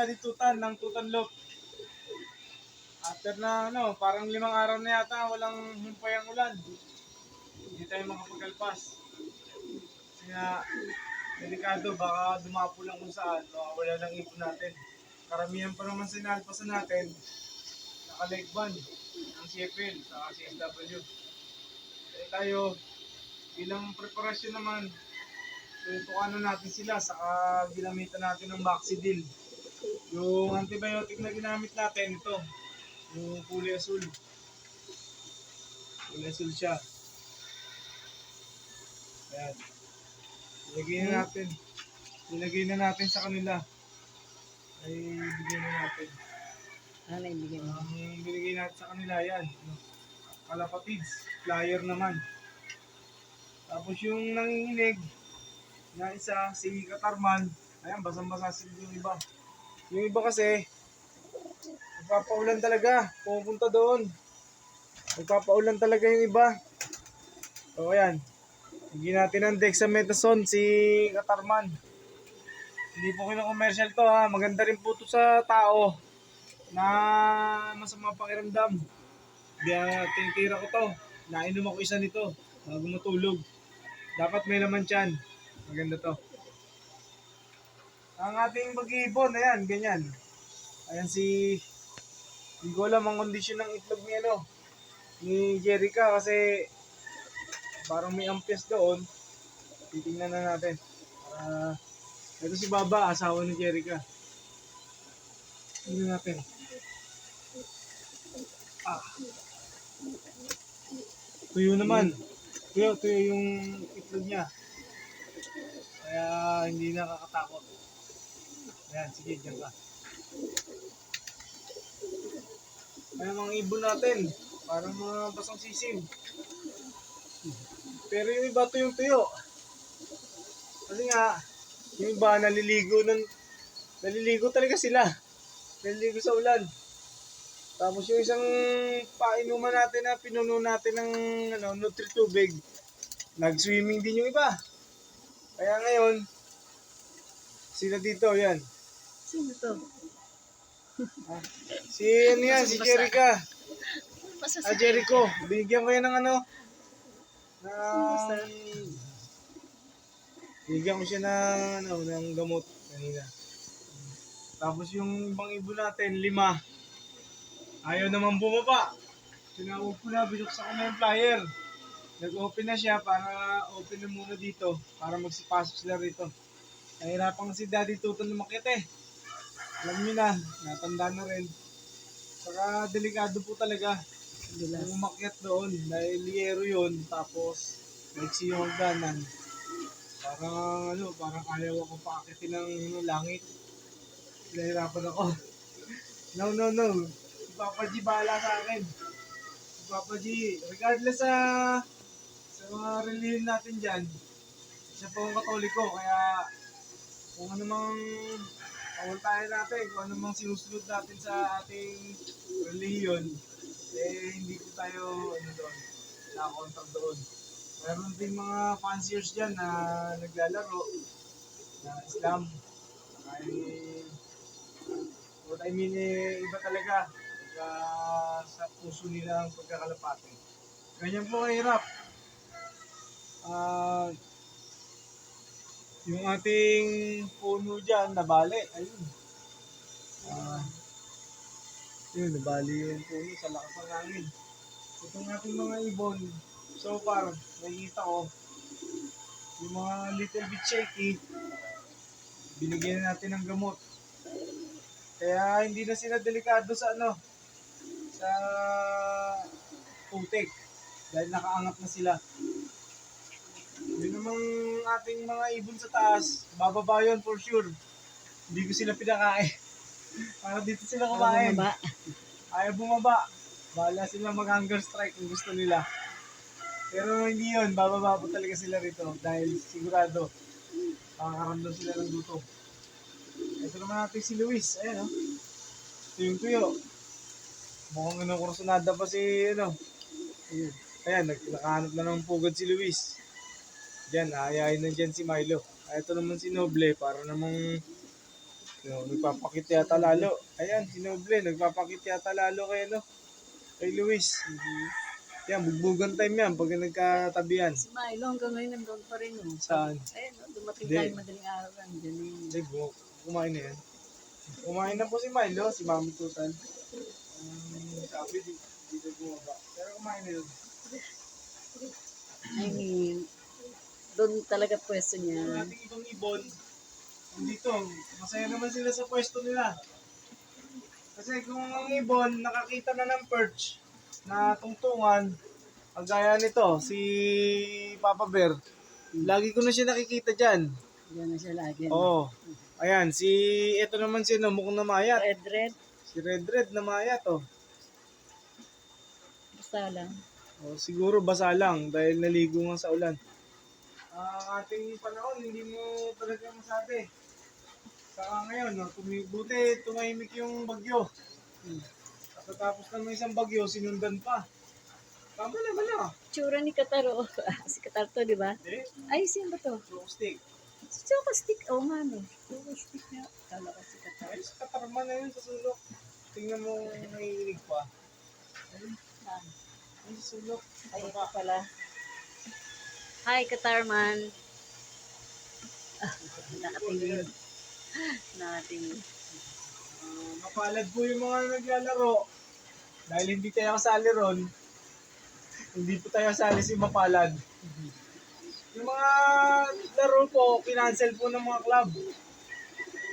Daddy Tutan ng Tutan Loop. After na parang 5 araw na yata walang humpay ang ulan. Hindi tayo makapagalpas. Kaya delikado, baka dumapo lang kung saan, wala lang ipon natin. Karamihan pa naman sinalpasan natin, naka-leg band, ang CFL, sa CSW. Kaya tayo, bilang preparasyon naman, tutukanan natin sila, saka ginamitan natin ng Baxidil. Yung antibiotic na ginamit natin, ito, yung kulay asul. Kulay asul siya. Ayan. Ilagay na natin sa kanila. Ay, bigyan na natin. Ano ibigay mo? Ang binigay natin sa kanila, yan. Kalapatids, flyer naman. Tapos yung nanginginig, na isa, si Katarman, ayan, basang-basa sila yung iba. Yung iba kasi, nagpapaulan talaga, pupunta doon. Nagpapaulan talaga yung iba. So, ayan. Bigyan natin ng dexamethasone si Katarman. Hindi po kino-commercial to ha. Maganda rin po to sa tao na masama pakiramdam. Kaya tinitira ko to. Nainom ako isa nito bago matulog. Dapat may laman tiyan. Maganda to. Ang ating mag-iibon, ayan, ganyan. Ayan hindi ko alam ang kondisyon ng itlog ni Jerica kasi parang may ampias doon. Titingnan na natin. Ito si Baba, asawa ni Jerica. Tingnan natin. Tuyo naman. Tuyo yung itlog niya. Kaya hindi nakakatakot. Ayan, sige, dyan ka. Kaya mga ibon natin, parang mga basang sisim. Pero yung iba tuyong-tuyo. Kasi nga, yung iba naliligo talaga sila. Naliligo sa ulan. Tapos yung isang painuman natin na pinuno natin ng Nutri-Tubig, nag-swimming din yung iba. Kaya ngayon, sila dito, yan. Sino to? Si Jerica. Jericho. Binigyan ko yan ng binigyan ko siya ng gamot kanina. Tapos yung ibang ibon natin, 5. Ayaw naman bumaba. Tinawag ko na, binuksan ko na yung flyer. Nag-open na siya para open na muna dito para magsipasok sila rito. Nahirapan si Daddy Tutan lumakit eh. Alam niyo na, natanda na rin. Saka delikado po talaga. Kung umakyat doon, dahil liyero yun, tapos naiksi yung hagdanan. Parang ayaw ako paakitin ng langit. Nahirapan ako. No. Si Papa G bahala sa akin. Si Papa G, regardless sa mga relihiyon natin dyan, siya po ang Katoliko, kaya kung anumang pawaltayan natin, kung anumang sinusunod natin sa ating relihiyon, hindi ko tayo doon, nakakontak doon. Meron din mga fanciers dyan na naglalaro na Islam. What I mean, iba talaga sa puso nila ang pagkakalapate. Ganyan po kahirap. Yung ating puno dyan, nabali. Ayun. Yun, nabali yung puno sa lakas ng hangin. Itong ating mga ibon, so far, nakikita ko, yung mga little bit shaky, binigyan natin ng gamot. Kaya hindi na sila delikado sa sa putik. Dahil nakaangat na sila. Yun namang ating mga ibon sa taas, bababa yun for sure. Hindi ko sila pinakain. Para dito sila kumain. Ayaw bumaba. Bahala sila mag-hunger strike kung gusto nila. Pero hindi yun, bababa po talaga sila rito. Dahil sigurado, makakaramdam sila ng gutom. Ito naman natin si Luis. Ayan tuyong-tuyo. Mukhang inukursunada pa si Ayan, nakahanap na ng pugad si Luis. Diyan, ayayin na dyan si Milo. Ito naman si Noble, para namang Yo, nagpapakit yata lalo. Ayan, si Noble, nagpapakit yata lalo kay, ano, kay Luis. Yan, bugbugan time yan pag nagkatabihan. Si Milo hanggang ngayon nandun pa rin. Oh. Saan? Ayun, oh, dumating Hindi. tayo madaling araw lang. Diyan eh. Hindi, kumain na yan. Kumain na po si Milo, si Mami Tutan. Sabi, di na bumaba. Pero kumain na yun. I mean, doon talaga pwesto Yung niya. ating ibang ibon, dito, masaya naman sila sa pwesto nila. Kasi kung ang ibon nakakita na ng perch na tungtungan, kagaya nito, si Papa Bear, lagi ko na siya nakikita dyan. Diyan na siya lagi. Oo. Ayan, ito naman si no, mukhang namayat. Red, red. Si Red Red namayat, oh. Basta lang. Oh, siguro basa lang dahil naligo nga sa ulan. Ang ating panahon, hindi mo talaga masabi. Saka ngayon, no, buti tumahimik yung bagyo. Tapos ng isang bagyo, sinundan pa. Tama naman na. Tsura ni Kataro. Si Kataro to, di ba? Eh, Ay, sino ba to? joystick. Si Choco Stick. Oo nga, no. Choco Stick nga. Kala ko si Kataro. Ay, sa katarman na yun sa sulok. Tingnan mo, nanginginig pa. Ayun, Ah, ay, sa sulok. ay, ito pala. Hi, Katarman. Nakatingin. Nakatingin. Mapalad po yung mga naglalaro. Dahil hindi tayo kasali ron, hindi po tayo kasali si Mapalad. Yung mga laro po, kinancel po ng mga club.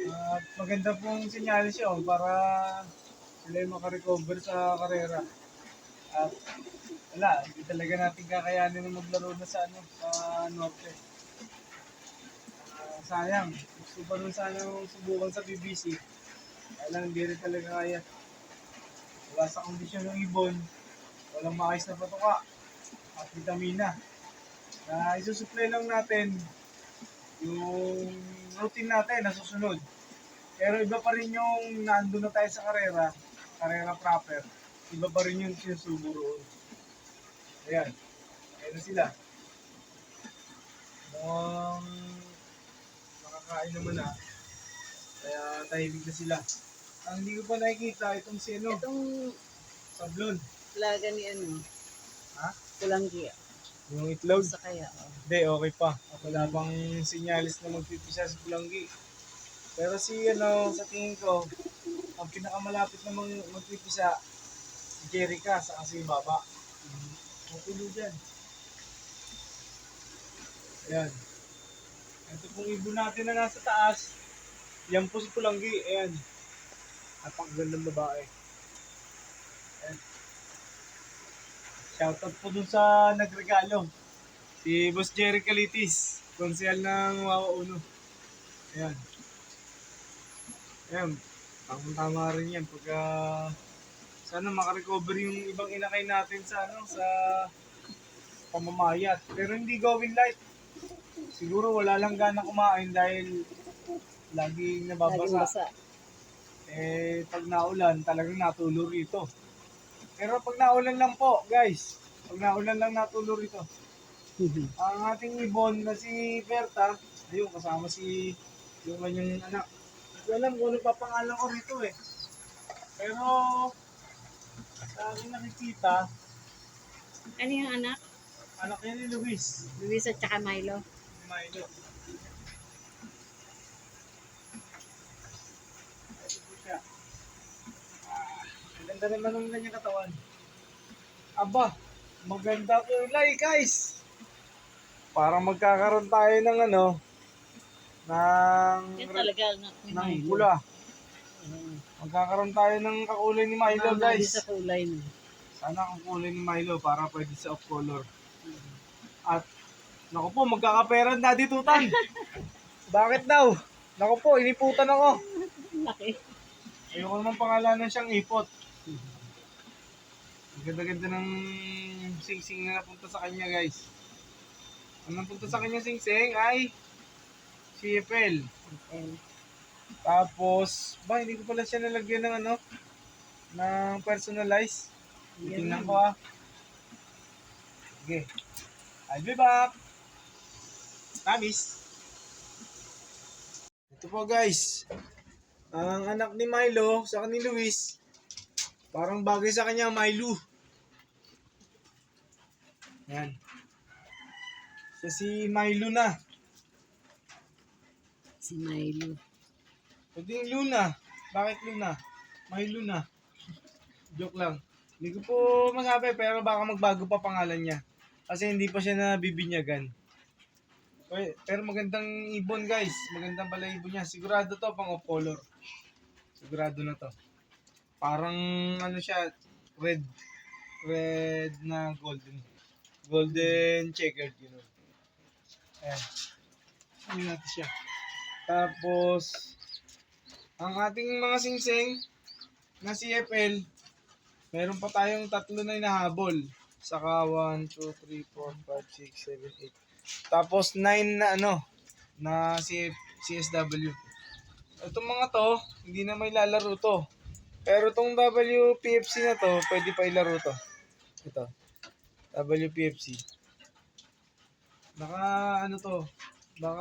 At maganda pong sinyalis yun para sila yung makarecover sa karera. At wala, hindi talaga natin kakayanin na maglaro na sa ano, sa Norte. Sayang, gusto pa rin sana subukan sa BBC. Kaya lang hindi rin talaga kaya. Wala sa kondisyon ng ibon, walang maayos na patuka at vitamina. Na isusupply lang natin yung routine natin na susunod. Pero iba pa rin yung nandun na tayo sa karera proper. Iba pa rin yung sinusubo roon. Ayan, ayan na sila. Mukhang nakakain naman na. Kaya tahimik na sila. Ang hindi ko pa nakikita itong sino, Itong sablon. laga ni ano, Ha? Kulanggi. Yung itlog. Sa kaya. Oh. Hindi, okay pa. Wala pang sinyalis na magpipisa sa Pulanggi. Pero sa tingin ko, ang pinakamalapit na magpipisa, si Jerica sa kasi baba. Mapulo dyan. Ayan. Ito pong ibon natin na nasa taas. Yan po si Pulanggi. Ayan. Napakagandang babae. Ayan. Shoutout po dun sa nagregalo. Si Boss Jerry Calitis, konsehal ng Wawa Uno. Ayan. Ayan. Tama rin yan. Pagka sana makarecover yung ibang inakay natin sa pamamayat. Pero hindi going light. Siguro wala lang gana kumain dahil laging Laging nababasa. basa. Pag naulan, talagang natulo rito. Pero pag naulan lang po, guys. Pag naulan lang natulo rito. Ang ating ibon na si Berta, ayun, kasama yung kanyang anak. Hindi ko alam kung ano papangalan ko rito eh. Pero, sa aking nakikita, Ano yung anak? anak niya ni Luis. Luis at saka Milo. Si Milo. Ito po siya. Maganda naman ang kanyang katawan. Aba, maganda kulay guys. Parang magkakaroon tayo ng Yan talaga anak ni ng Milo. pula. Magkakaroon tayo ng kakulay ni Milo Mama guys. din sa kulay no. Sana ang kulay ni Milo para pwede sa off color. At naku po, magkakaperan Daddy Tutan. Bakit daw? Naku po, iniputan ako. Laki. Ayoko naman pangalanan siyang ipot. Ang ganda-ganda ng sing-sing na napunta sa kanya guys. Ang napunta sa kanya sing-sing ay si Epel. Okay. Tapos, hindi ko pala siya nalagyan ng ng personalize. Tingnan ko Sige. I'll be back. Tamis. Ito po guys. Ang anak ni Milo, sa ni Luis, parang bagay sa kanya, Milo. Yan. Siya si Milo na. Si Milo. Pwede yung Luna. Bakit Luna? Milo na. Joke lang. Hindi ko po masabi pero baka magbago pa pangalan niya. Kasi hindi pa siya nabibinyagan. Pero magandang ibon guys. Magandang pala ibon niya. Sigurado to pang off color. Sigurado na to. Parang ano siya, red. Red na golden. Golden checkered, you know. Ayan. Ano natin siya. Tapos, ang ating mga singsing na CFL, meron pa tayong tatlo na hinahabol. Saka 1, 2, 3, 4, 5, 6, 7, 8. Tapos 9 na na CSW. Itong mga to, hindi na may lalaro to. Pero itong WPFC na to, pwede pa ilaro to. Ito. WPFC. Baka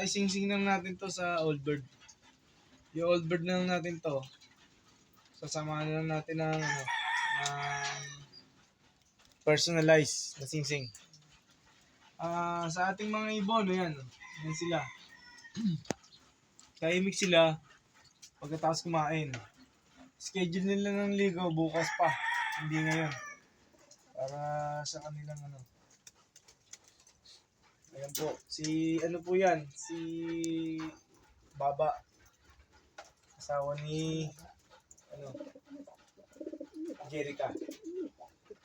isingsing lang natin to sa Old Bird. Yung Old Bird lang natin to. Sasamahan lang natin ng personalized na singsing. Sa ating mga ibon, ayan sila. Tahimik sila pagkatapos kumain. Schedule nila ng ligaw bukas pa, hindi ngayon. Para sa kanilang Ayan po, si Baba. Asawa ni Jerica.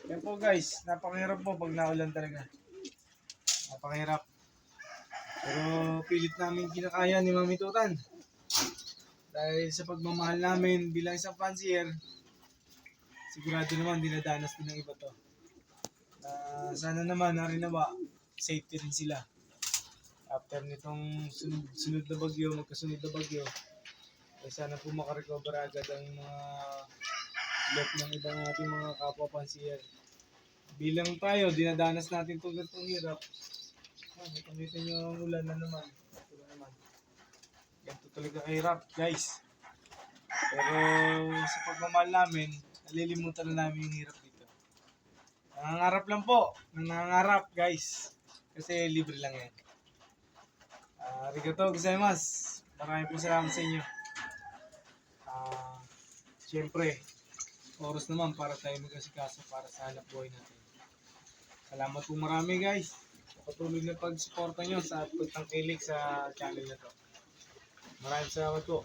Yan po guys, napakahirap po pag naulan talaga. Napakahirap. Pero pilit namin kinakaya ni Mami Tutan. Dahil sa pagmamahal namin bilang isang fancier, sigurado naman dinadanas din ng iba to. Sana naman narinawa, safety rin sila. After nitong sunod na bagyo, magkasunod na bagyo, sana po makarecover agad ang mga lot ng ibang ating mga kapwa fancier. Bilang tayo, dinadanas natin itong ganitong hirap. Nakita nyo ang ulan na naman. Ito na naman. Ganito talaga kahirap, guys. Pero sa pagmamahal namin, nalilimutan na namin yung hirap dito. Nangangarap lang po. Nangangarap, guys. Kasi libre lang yan. Arigatou gozaimasu. Maraming po salamat sa inyo. Siyempre, oras naman para tayo mag-asikaso para sa hanap buhay natin. Salamat po marami guys. Patuloy na pag-suporta nyo sa pagtangkilik sa channel na to. Maraming salamat po.